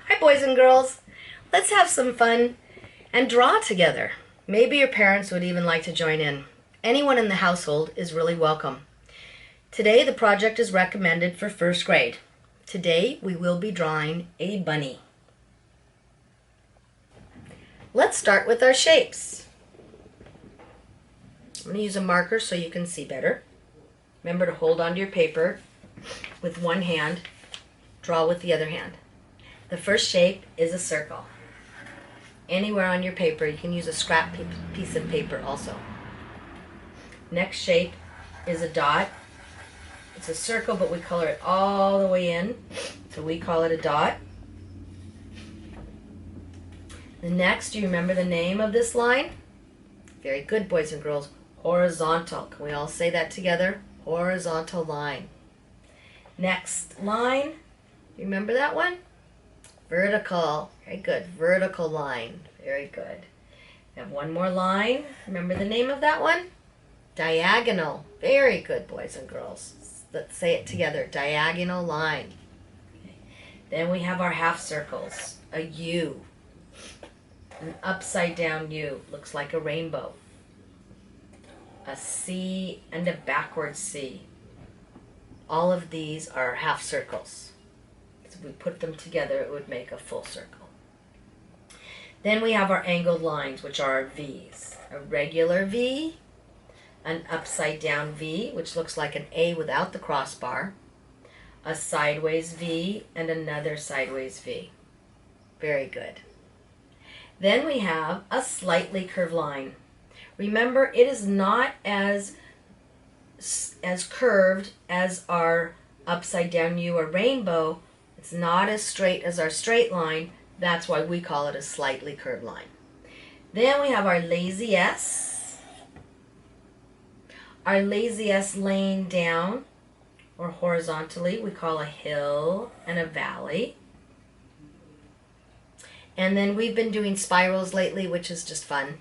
Hi boys and girls, let's have some fun and draw together. Maybe your parents would even like to join in. Anyone in the household is really welcome. Today the project is recommended for first grade. Today we will be drawing a bunny. Let's start with our shapes. I'm going to use a marker so you can see better. Remember to hold onto your paper with one hand, draw with the other hand. The first shape is a circle. Anywhere on your paper, you can use a scrap piece of paper also. Next shape is a dot. It's a circle, but we color it all the way in, so we call it a dot. The next, do you remember the name of this line? Very good, boys and girls. Horizontal. Can we all say that together? Horizontal line. Next line, you remember that one? Vertical. Very good. Vertical line. Very good. We have one more line. Remember the name of that one? Diagonal. Very good, boys and girls. Let's say it together. Diagonal line. Okay. Then we have our half circles. A U. An upside down U. Looks like a rainbow. A C and a backward C. All of these are half circles. If we put them together, it would make a full circle. Then we have our angled lines, which are our V's. A regular V, an upside down V, which looks like an A without the crossbar, a sideways V, and another sideways V. Very good. Then we have a slightly curved line. Remember, it is not as curved as our upside down U or rainbow. It's not as straight as our straight line. That's why we call it a slightly curved line. Then we have our lazy S. Our lazy S laying down or horizontally we call a hill and a valley. And then we've been doing spirals lately, which is just fun.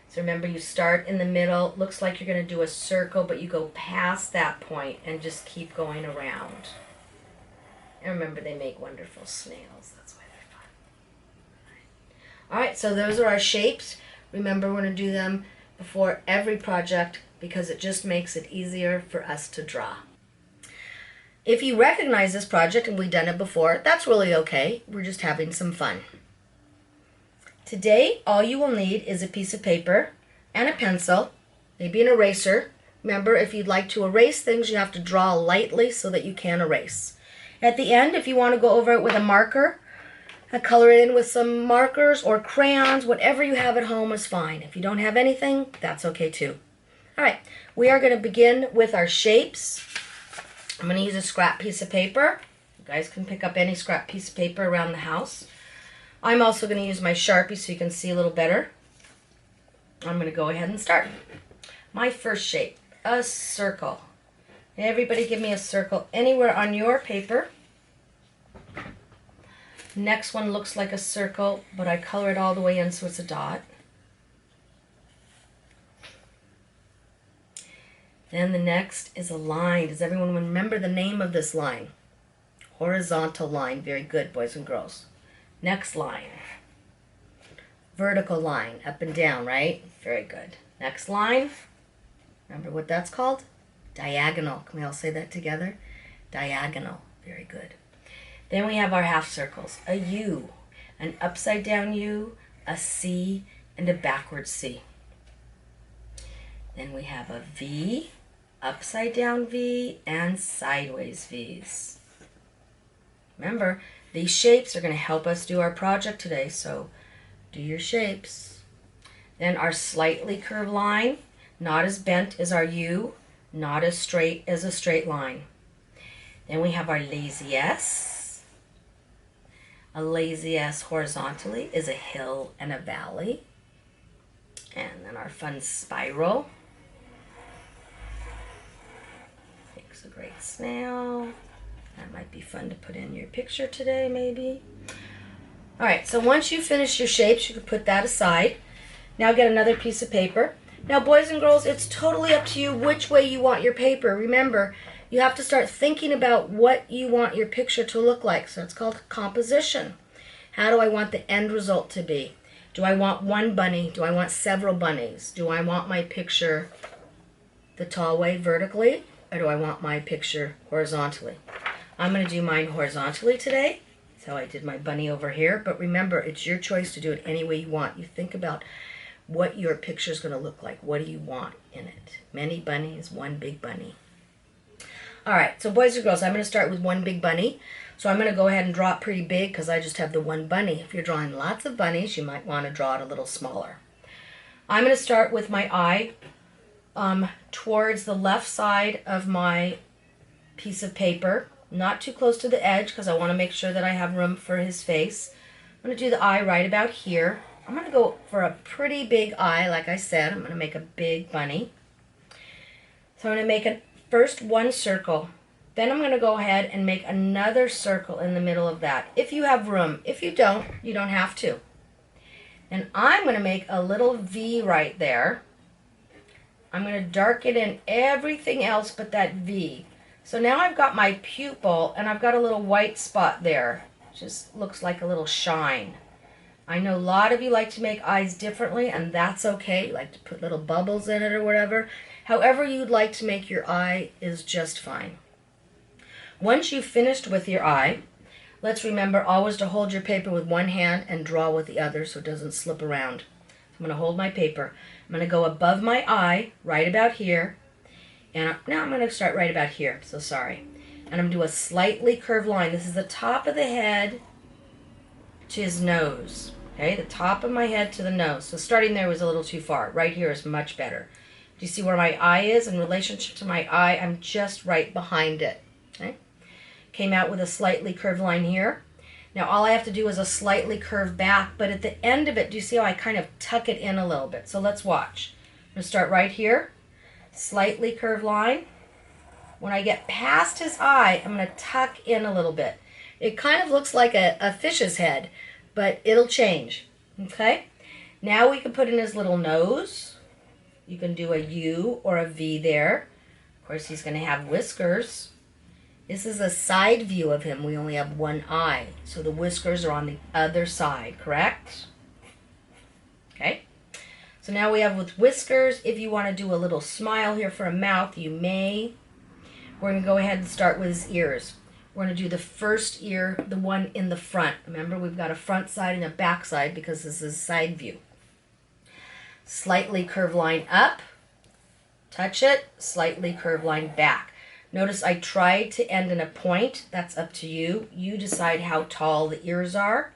So remember, you start in the middle. Looks like you're going to do a circle, but you go past that point and just keep going around. And remember, they make wonderful snails. That's why they're fun. All right, so those are our shapes. Remember, we're going to do them before every project because it just makes it easier for us to draw. If you recognize this project and we've done it before, that's really okay. We're just having some fun. Today, all you will need is a piece of paper and a pencil, maybe an eraser. Remember, if you'd like to erase things, you have to draw lightly so that you can erase. At the end, if you want to go over it with a marker, color it in with some markers or crayons, whatever you have at home is fine. If you don't have anything, that's okay too. All right, we are going to begin with our shapes. I'm going to use a scrap piece of paper. You guys can pick up any scrap piece of paper around the house. I'm also going to use my Sharpie so you can see a little better. I'm going to go ahead and start. My first shape, a circle. Everybody give me a circle anywhere on your paper. Next one looks like a circle, but I color it all the way in so it's a dot. Then the next is a line. Does everyone remember the name of this line? Horizontal line. Very good, boys and girls. Next line. Vertical line, up and down, right? Very good. Next line. Remember what that's called? Diagonal. Can we all say that together? Diagonal. Very good. Then we have our half circles. A U, an upside down U, a C, and a backward C. Then we have a V, upside down V, and sideways V's. Remember, these shapes are going to help us do our project today, so do your shapes. Then our slightly curved line, not as bent as our U, not as straight as a straight line. Then we have our lazy S. A lazy S horizontally is a hill and a valley. And then our fun spiral. Takes a great snail. That might be fun to put in your picture today, maybe. All right, so once you finish your shapes, you can put that aside. Now get another piece of paper. Now, boys and girls, it's totally up to you which way you want your paper. Remember, you have to start thinking about what you want your picture to look like. So it's called composition. How do I want the end result to be? Do I want one bunny? Do I want several bunnies? Do I want my picture the tall way vertically, or do I want my picture horizontally? I'm going to do mine horizontally today. So I did my bunny over here, but remember, it's your choice to do it any way you want. You think about what your picture is going to look like. What do you want in it? Many bunnies, one big bunny. All right, so boys and girls, I'm going to start with one big bunny. So I'm going to go ahead and draw it pretty big because I just have the one bunny. If you're drawing lots of bunnies, you might want to draw it a little smaller. I'm going to start with my eye towards the left side of my piece of paper, not too close to the edge because I want to make sure that I have room for his face. I'm going to do the eye right about here. I'm going to go for a pretty big eye, like I said. I'm going to make a big bunny. So I'm going to make first one circle. Then I'm going to go ahead and make another circle in the middle of that, if you have room. If you don't have to. And I'm going to make a little V right there. I'm going to darken in everything else but that V. So now I've got my pupil and I've got a little white spot there. Just looks like a little shine. I know a lot of you like to make eyes differently, and that's okay. You like to put little bubbles in it or whatever. However you'd like to make your eye is just fine. Once you've finished with your eye, let's remember always to hold your paper with one hand and draw with the other so it doesn't slip around. I'm going to hold my paper. I'm going to go above my eye, right about here. And now I'm going to start right about here. So sorry. And I'm going to do a slightly curved line. This is the top of the head to his nose. Okay, the top of my head to the nose. So starting there was a little too far. Right here is much better. Do you see where my eye is in relationship to my eye? I'm just right behind it. Okay. Came out with a slightly curved line here. Now all I have to do is a slightly curved back, but at the end of it, do you see how I kind of tuck it in a little bit? So let's watch. I'm going to start right here. Slightly curved line. When I get past his eye, I'm going to tuck in a little bit. It kind of looks like a fish's head, but it'll change. Okay? Now we can put in his little nose. You can do a U or a V there. Of course, he's going to have whiskers. This is a side view of him. We only have one eye. So the whiskers are on the other side, correct? Okay. So now we have with whiskers. If you want to do a little smile here for a mouth, you may. We're going to go ahead and start with his ears. We're going to do the first ear, the one in the front. Remember, we've got a front side and a back side because this is side view. Slightly curved line up. Touch it. Slightly curved line back. Notice I tried to end in a point. That's up to you. You decide how tall the ears are.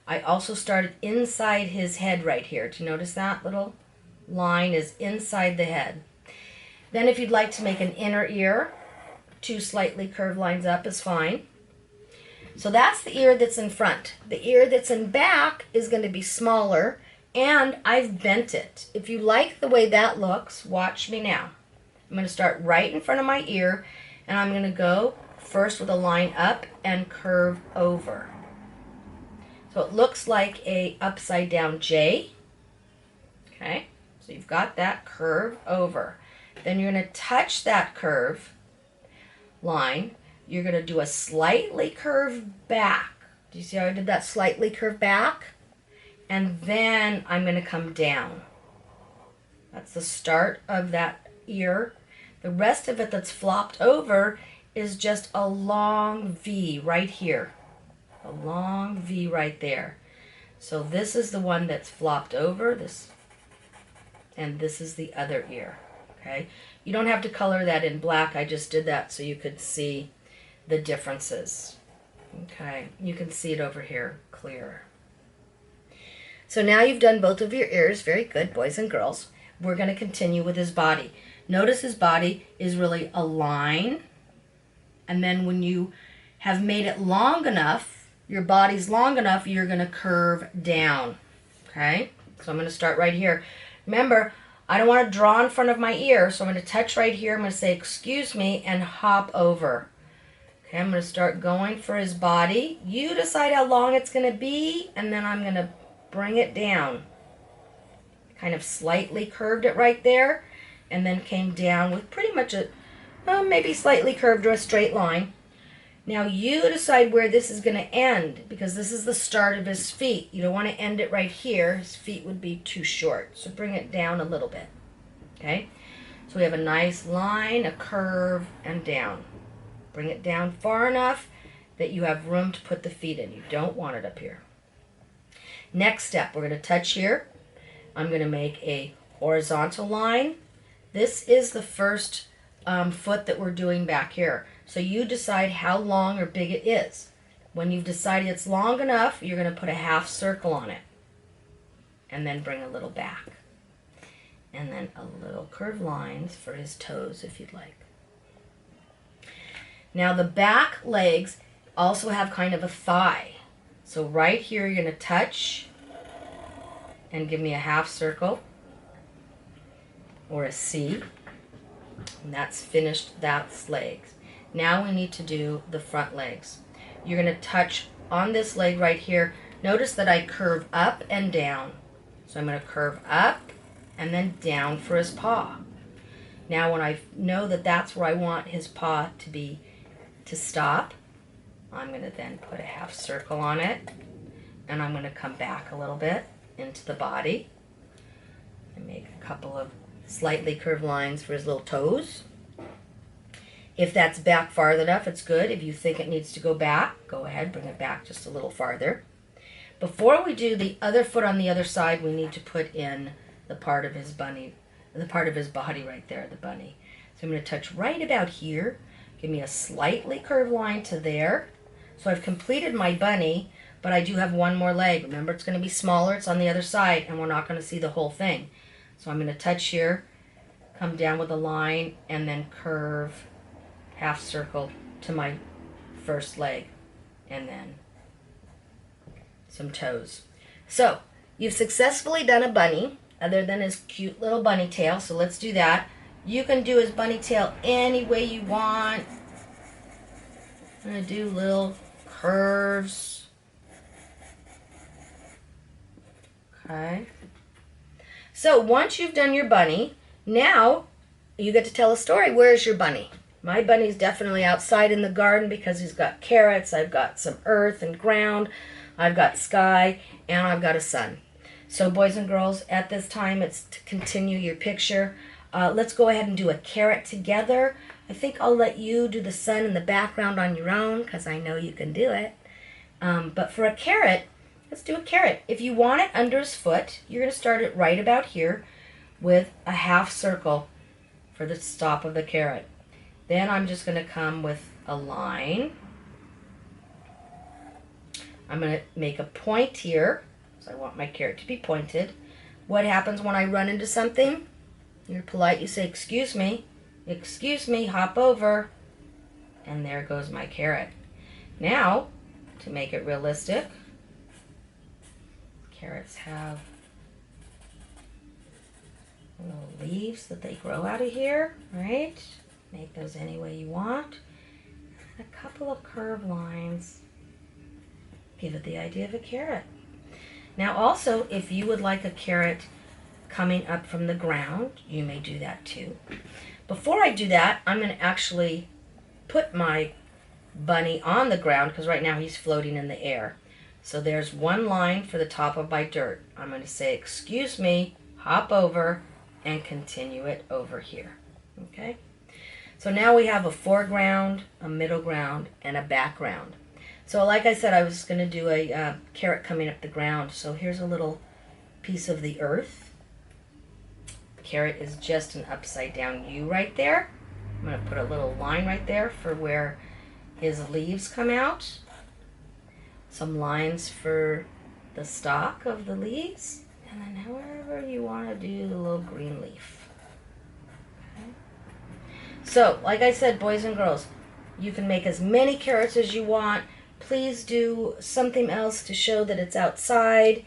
I also started inside his head right here. Do you notice that little line is inside the head? Then if you'd like to make an inner ear, 2 slightly curved lines up is fine. So that's the ear that's in front. The ear that's in back is going to be smaller, and I've bent it. If you like the way that looks, watch me now. I'm going to start right in front of my ear, and I'm going to go first with a line up and curve over. So it looks like a upside down J. Okay, so you've got that curve over. Then you're going to touch that curve line. You're going to do a slightly curved back. Do you see how I did that slightly curved back? And then I'm going to come down. That's the start of that ear. The rest of it that's flopped over is just a long V right here. A long V right there. So this is the one that's flopped over, this, and this is the other ear. Okay? You don't have to color that in black. I just did that so you could see the differences. Okay, you can see it over here clearer. So now you've done both of your ears. Very good, boys and girls. We're going to continue with his body. Notice his body is really a line. And then when you have made it long enough, your body's long enough, you're going to curve down. Okay? So I'm going to start right here. Remember, I don't want to draw in front of my ear, so I'm going to touch right here. I'm going to say, excuse me, and hop over. Okay, I'm going to start going for his body. You decide how long it's going to be, and then I'm going to bring it down. Kind of slightly curved it right there, and then came down with pretty much a, maybe slightly curved or a straight line. Now you decide where this is going to end, because this is the start of his feet. You don't want to end it right here. His feet would be too short. So bring it down a little bit. Okay? So we have a nice line, a curve, and down. Bring it down far enough that you have room to put the feet in. You don't want it up here. Next step, we're going to touch here. I'm going to make a horizontal line. This is the first foot that we're doing back here. So you decide how long or big it is. When you've decided it's long enough, you're going to put a half circle on it. And then bring a little back. And then a little curved lines for his toes if you'd like. Now the back legs also have kind of a thigh. So right here you're going to touch and give me a half circle or a C. And that's finished, that's legs. Now we need to do the front legs. You're going to touch on this leg right here. Notice that I curve up and down. So I'm going to curve up and then down for his paw. Now when I know that that's where I want his paw to be, to stop, I'm going to then put a half circle on it, and I'm going to come back a little bit into the body and make a couple of slightly curved lines for his little toes. If that's back far enough, it's good. If you think it needs to go back, go ahead, bring it back just a little farther. Before we do the other foot on the other side, we need to put in the part of his bunny, the part of his body right there, the bunny. So I'm going to touch right about here. Give me a slightly curved line to there. So I've completed my bunny, but I do have one more leg. Remember, it's going to be smaller. It's on the other side, and we're not going to see the whole thing. So I'm going to touch here, come down with a line, and then curve, half circle to my first leg, and then some toes. So you've successfully done a bunny, other than his cute little bunny tail. So let's do that. You can do his bunny tail any way you want. I'm going to do little curves. Okay. So once you've done your bunny, now you get to tell a story. Where's your bunny? My bunny's definitely outside in the garden because he's got carrots. I've got some earth and ground. I've got sky, and I've got a sun. So boys and girls, at this time, it's to continue your picture. Let's go ahead and do a carrot together. I think I'll let you do the sun in the background on your own because I know you can do it. But for a carrot, let's do a carrot. If you want it under his foot, you're going to start it right about here with a half circle for the stop of the carrot. Then I'm just going to come with a line. I'm going to make a point here. So I want my carrot to be pointed. What happens when I run into something? You're polite, you say, excuse me, hop over, and there goes my carrot. Now, to make it realistic, carrots have little leaves that they grow out of here, right? Make those any way you want. And a couple of curved lines. Give it the idea of a carrot. Now also, if you would like a carrot coming up from the ground, you may do that too. Before I do that, I'm going to actually put my bunny on the ground because right now he's floating in the air. So there's one line for the top of my dirt. I'm going to say, excuse me, hop over, and continue it over here. Okay? So now we have a foreground, a middle ground, and a background. So like I said, I was going to do a carrot coming up the ground. So here's a little piece of the earth. Carrot is just an upside down U right there. I'm going to put a little line right there for where his leaves come out. Some lines for the stalk of the leaves. And then however you want to do the little green leaf. Okay. So, like I said, boys and girls, you can make as many carrots as you want. Please do something else to show that it's outside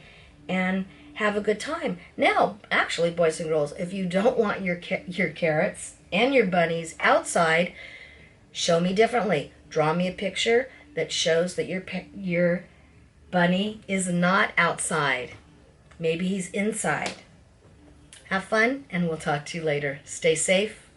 and have a good time. Now, actually, boys and girls, if you don't want your carrots and your bunnies outside, show me differently. Draw me a picture that shows that your bunny is not outside. Maybe he's inside. Have fun, and we'll talk to you later. Stay safe.